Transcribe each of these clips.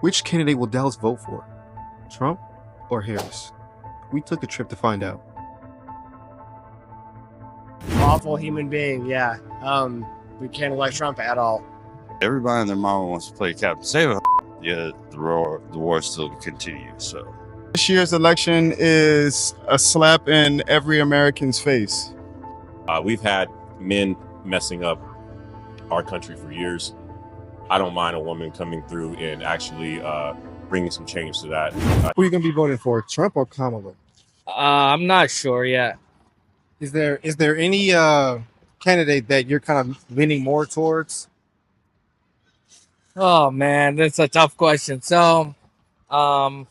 Which candidate will Dallas vote for? Trump or Harris? We took a trip to find out. Awful human being, yeah. We can't elect Trump at all. Everybody and their mama wants to play Captain Save. Yeah, the war still continues. So this year's election is a slap in every American's face. We've had men messing up our country for years. I don't mind a woman coming through and actually bringing some change to that. Who are you going to be voting for, Trump or Kamala? I'm not sure yet. Is there any candidate that you're kind of leaning more towards? Oh man, that's a tough question. So, no,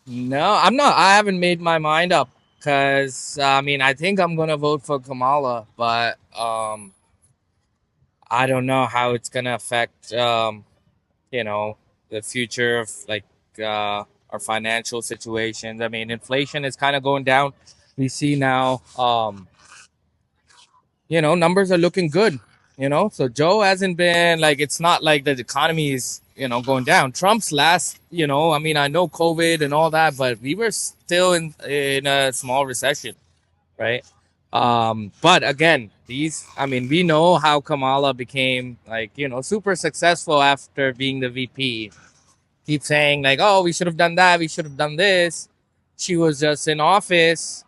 I'm not. I haven't made my mind up because I think I'm gonna vote for Kamala, but I don't know how it's gonna affect the future of our financial situations. I mean, inflation is kind of going down. We see now, numbers are looking good. So Joe hasn't been it's not like the economy is going down. Trump's last, I know COVID and all that, but we were still in a small recession, right? But again, we know how Kamala became super successful after being the VP. Keep saying oh, we should have done that, we should have done this. She was just in office.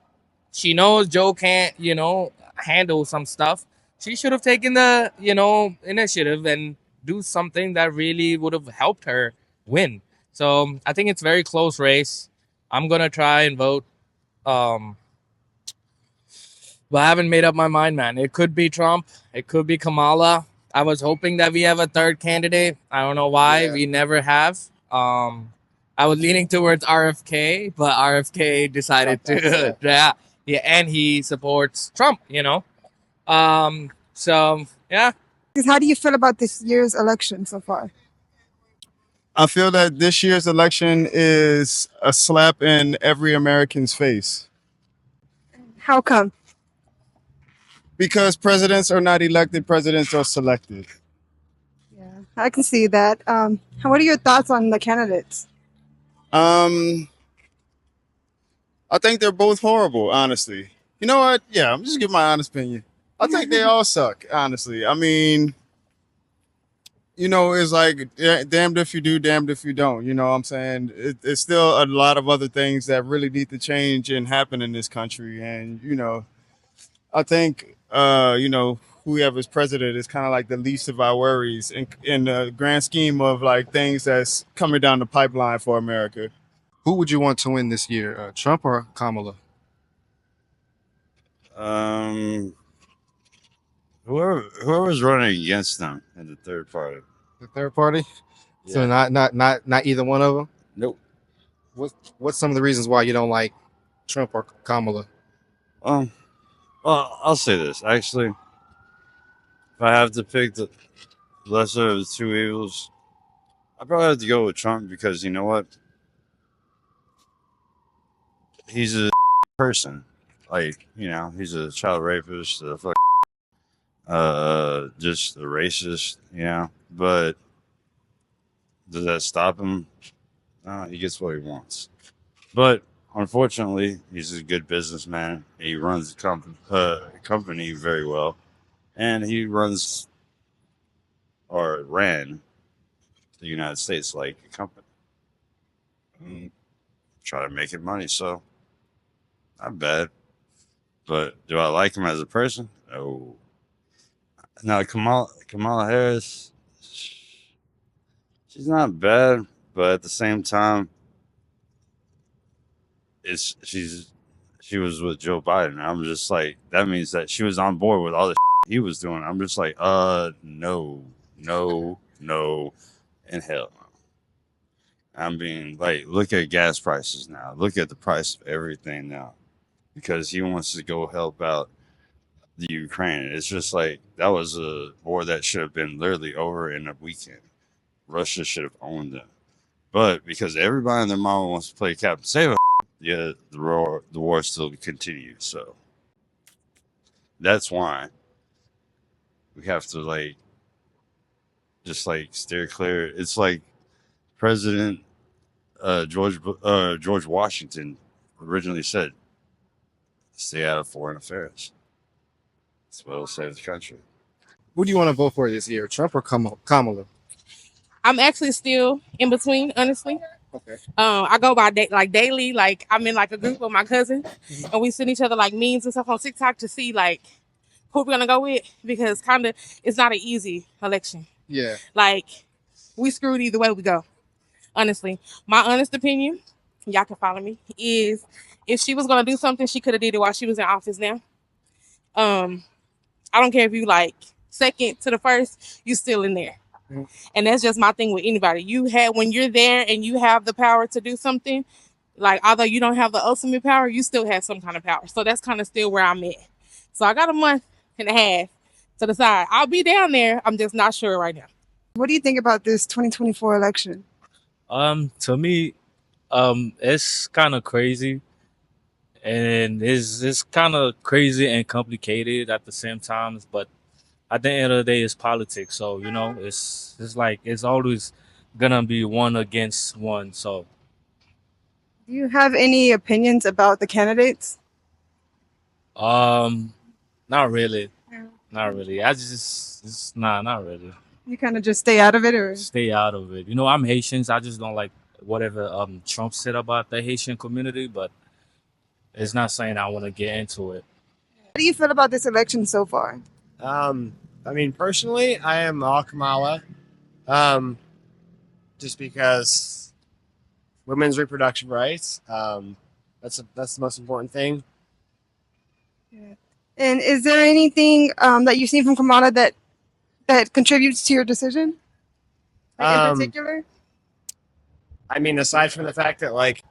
She knows Joe can't handle some stuff. She should have taken the initiative and do something that really would have helped her win. So I think it's a very close race. I'm gonna try and vote, but I haven't made up my mind, man. It could be Trump, it could be Kamala. I was hoping that we have a third candidate. I don't know why we never have. I was leaning towards RFK, but RFK decided to yeah, and he supports Trump. So yeah. How do you feel about this year's election so far? I feel that this year's election is a slap in every American's face. How come? Because presidents are not elected, presidents are selected. Yeah, I can see that. What are your thoughts on the candidates? I think they're both horrible, honestly. You know what? Yeah, I'm just giving my honest opinion. I think they all suck, honestly. I mean, it's like damned if you do, damned if you don't. You know what I'm saying? It's still a lot of other things that really need to change and happen in this country. And, I think, whoever's president is kind of like the least of our worries in the grand scheme of things that's coming down the pipeline for America. Who would you want to win this year, Trump or Kamala? Whoever's running against them in the third party. The third party? Yeah. So not either one of them? Nope. What's some of the reasons why you don't like Trump or Kamala? Well, I'll say this. Actually, if I have to pick the lesser of the two evils, I probably have to go with Trump because you know what? He's a person. He's a child rapist, just a racist, But does that stop him? He gets what he wants. But unfortunately, he's a good businessman. He runs the company very well. And he runs or ran the United States like a company. Try to make it money, so not bad. But do I like him as a person? No. Now, Kamala Harris, she's not bad, but at the same time, she was with Joe Biden. I'm just like, that means that she was on board with all the he was doing. I'm just like, no, and hell no. I'm being look at gas prices now. Look at the price of everything now. Because he wants to go help out the Ukraine. It's just like that was a war that should have been literally over in a weekend. Russia should have owned them. But because everybody and their mama wants to play Captain Save, yeah, the war still continues. So that's why we have to just steer clear. It's like President George Washington originally said, "Stay out of foreign affairs." That's what will save the country. Who do you want to vote for this year, Trump or Kamala? I'm actually still in between, honestly. Okay. I go by like daily, like I'm in like a group with my cousin, and we send each other like memes and stuff on TikTok to see like who we're gonna go with, because kind of it's not an easy election. Yeah. Like we screwed either way we go. Honestly, my honest opinion, y'all can follow me, is if she was gonna do something, she could have did it while she was in office. Now, I don't care if you like second to the first, you still in there. Mhm. And that's just my thing with anybody. When you're there and you have the power to do something, like although you don't have the ultimate power, you still have some kind of power. So that's kind of still where I'm at. So I got a month and a half to decide. I'll be down there. I'm just not sure right now. What do you think about this 2024 election? To me, it's kind of crazy, and it's kind of crazy and complicated at the same time. But at the end of the day, it's politics. So it's like it's always gonna be one against one. So Do you have any opinions about the candidates? not really, No. not really. Not really. You kind of just stay out of it, or Stay out of it. I'm Haitian. So I just don't like whatever Trump said about the Haitian community, but it's not saying I want to get into it. how do you feel about this election so far? I mean, personally, I am all Kamala, just because women's reproductive rights. That's the most important thing. And is there anything that you've seen from Kamala that contributes to your decision, like in Um, particular? I mean, aside from the fact that like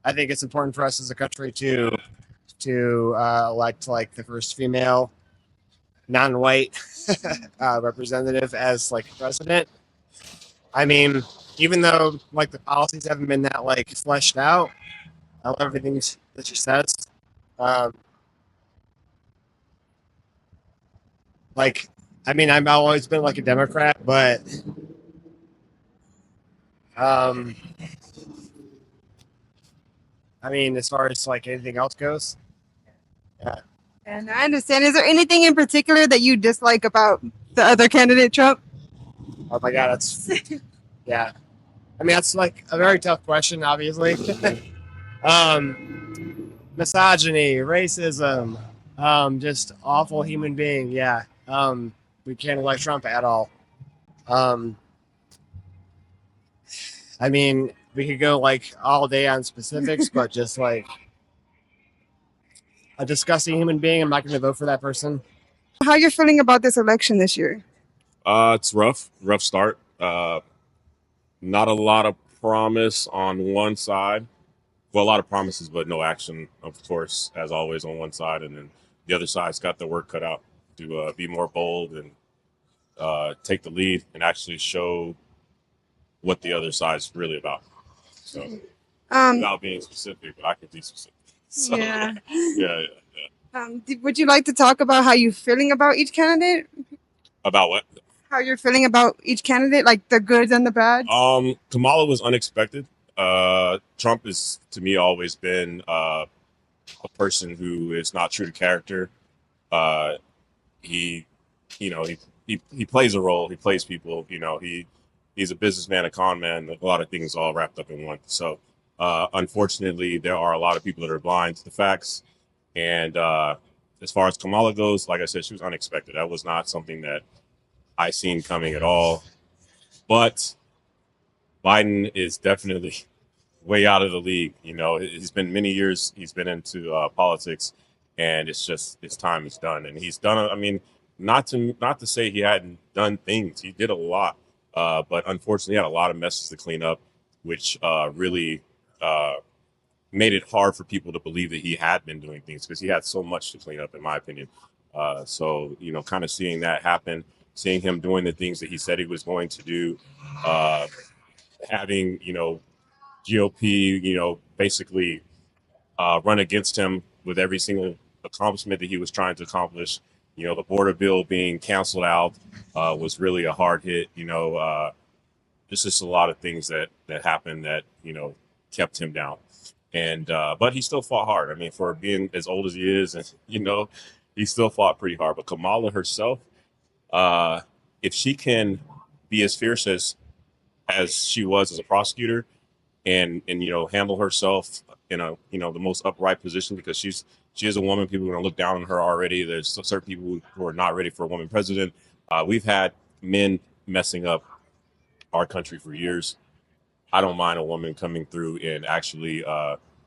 I think it's important for us as a country to elect like the first female non-white representative as like president. I mean, even though like the policies haven't been that like fleshed out, I love everything that she says. Like, I mean, I've always been like a Democrat, but I mean, as far as like anything else goes, yeah. And I understand. Is there anything in particular that you dislike about the other candidate, Trump? Oh my God, that's yeah. I mean, that's like a very tough question, obviously. Misogyny, racism, just awful human being. Yeah. We can't elect Trump at all. I mean, we could go like all day on specifics, but just like a disgusting human being, I'm not going to vote for that person. How you're feeling about this election this year? It's rough start. Not a lot of promise on one side. Well, a lot of promises, but no action, of course, as always on one side. And then the other side's got their work cut out to be more bold and take the lead and actually show what the other side's really about. So, without being specific, but I could be specific. So, Yeah. yeah. Would you like to talk about how you're feeling about each candidate? About what? How you're feeling about each candidate, like the goods and the bads? Kamala was unexpected. Trump is, to me, always been a person who is not true to character. He plays a role. He plays people. He's a businessman, a con man, a lot of things all wrapped up in one. So, unfortunately, there are a lot of people that are blind to the facts. And as far as Kamala goes, like I said, she was unexpected. That was not something that I seen coming at all. But Biden is definitely way out of the league. It's been many years he's been into politics, and it's just his time is done. And he's done. I mean, not to say he hadn't done things. He did a lot, but unfortunately, he had a lot of messes to clean up, which really made it hard for people to believe that he had been doing things because he had so much to clean up, in my opinion. So kind of seeing that happen, seeing him doing the things that he said he was going to do, having GOP, basically run against him with every single accomplishment that he was trying to accomplish. The border bill being canceled out was really a hard hit. There's just a lot of things that happened that kept him down. And but he still fought hard. I mean, for being as old as he is, and he still fought pretty hard. But Kamala herself, if she can be as fierce as she was as a prosecutor, and handle herself in a the most upright position, because she is a woman. People are going to look down on her already. There's certain people who are not ready for a woman president. We've had men messing up our country for years. I don't mind a woman coming through and actually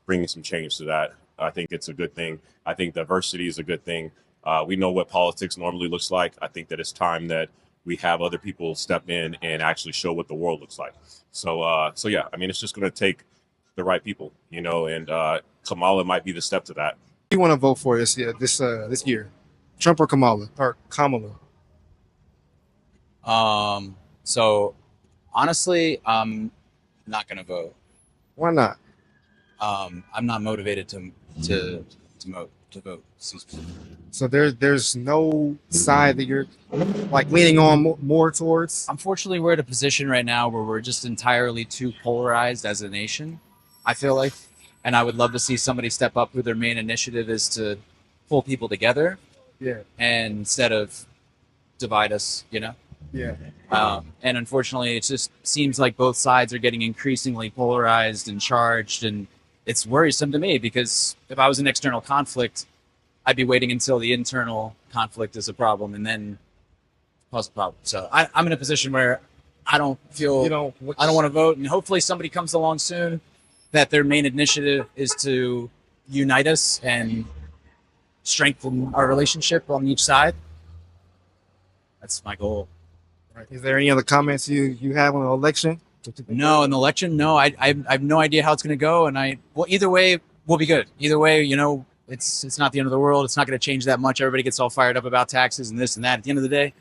bringing some change to that. I think it's a good thing. I think diversity is a good thing. We know what politics normally looks like. I think that it's time that we have other people step in and actually show what the world looks like. So yeah, I mean, it's just going to take the right people, and Kamala might be the step to that. Who do you want to vote for this year? Trump or Kamala? So honestly, I'm not gonna vote. Why not? I'm not motivated to vote. Excuse me. So there's no side that you're like leaning on more towards? Unfortunately, we're at a position right now where we're just entirely too polarized as a nation, I feel like. And I would love to see somebody step up who their main initiative is to pull people together. Yeah. And instead of divide us, Yeah. And unfortunately, it just seems like both sides are getting increasingly polarized and charged. And it's worrisome to me, because if I was in external conflict, I'd be waiting until the internal conflict is a problem and then cause a problem. So I'm in a position where I don't feel, I don't want to vote. And hopefully somebody comes along soon that their main initiative is to unite us and strengthen our relationship on each side. That's my goal. Right. Is there any other comments you have on the election? No, in the election, no. I have no idea how it's going to go, and either way, we'll be good. Either way, it's not the end of the world. It's not going to change that much. Everybody gets all fired up about taxes and this and that. At the end of the day,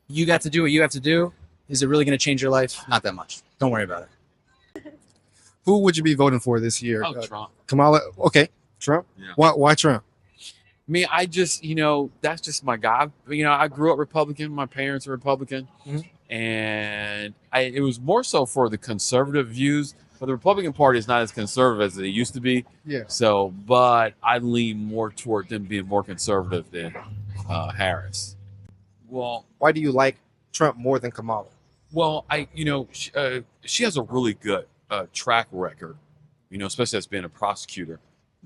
you got to do what you have to do. Is it really going to change your life? Not that much. Don't worry about it. Who would you be voting for this year? Trump. Kamala. Okay, Trump. Yeah. Why Trump? I mean, I just, that's just my guy. I grew up Republican. My parents are Republican. Mm-hmm. And it was more so for the conservative views. But the Republican Party is not as conservative as it used to be. Yeah. So, but I lean more toward them being more conservative than Harris. Well, why do you like Trump more than Kamala? Well, she has a really good track record, especially as being a prosecutor.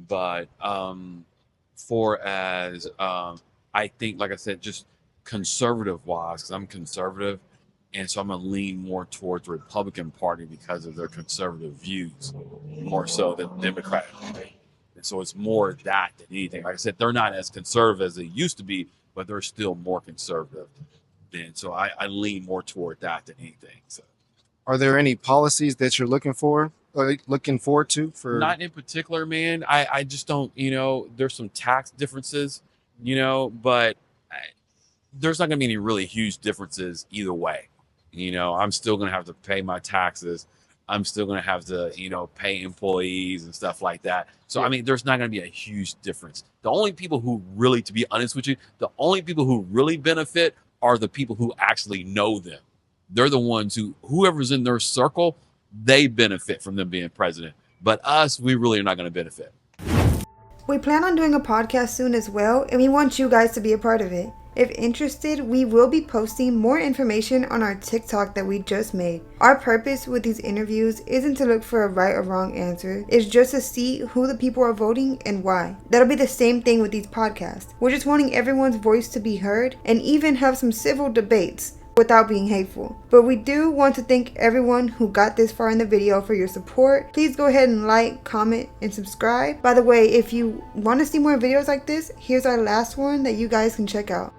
But I think, like I said, just conservative wise, because I'm conservative, and so I'm gonna lean more towards the Republican Party because of their conservative views, more so than Democratic. And so it's more that than anything. Like I said, they're not as conservative as they used to be, but they're still more conservative. And so I lean more toward that than anything. So, are there any policies that you're looking forward to? For not in particular, man. I just don't. There's some tax differences, but there's not going to be any really huge differences either way. I'm still going to have to pay my taxes. I'm still going to have to, pay employees and stuff like that. So, I mean, there's not going to be a huge difference. The only people who really, to be honest with you, the only people who really benefit are the people who actually know them. They're the ones whoever's in their circle, they benefit from them being president. But us, we really are not going to benefit. We plan on doing a podcast soon as well, and we want you guys to be a part of it. If interested, we will be posting more information on our TikTok that we just made. Our purpose with these interviews isn't to look for a right or wrong answer. It's just to see who the people are voting and why. That'll be the same thing with these podcasts. We're just wanting everyone's voice to be heard and even have some civil debates without being hateful. But we do want to thank everyone who got this far in the video for your support. Please go ahead and like, comment, and subscribe. By the way, if you want to see more videos like this, here's our last one that you guys can check out.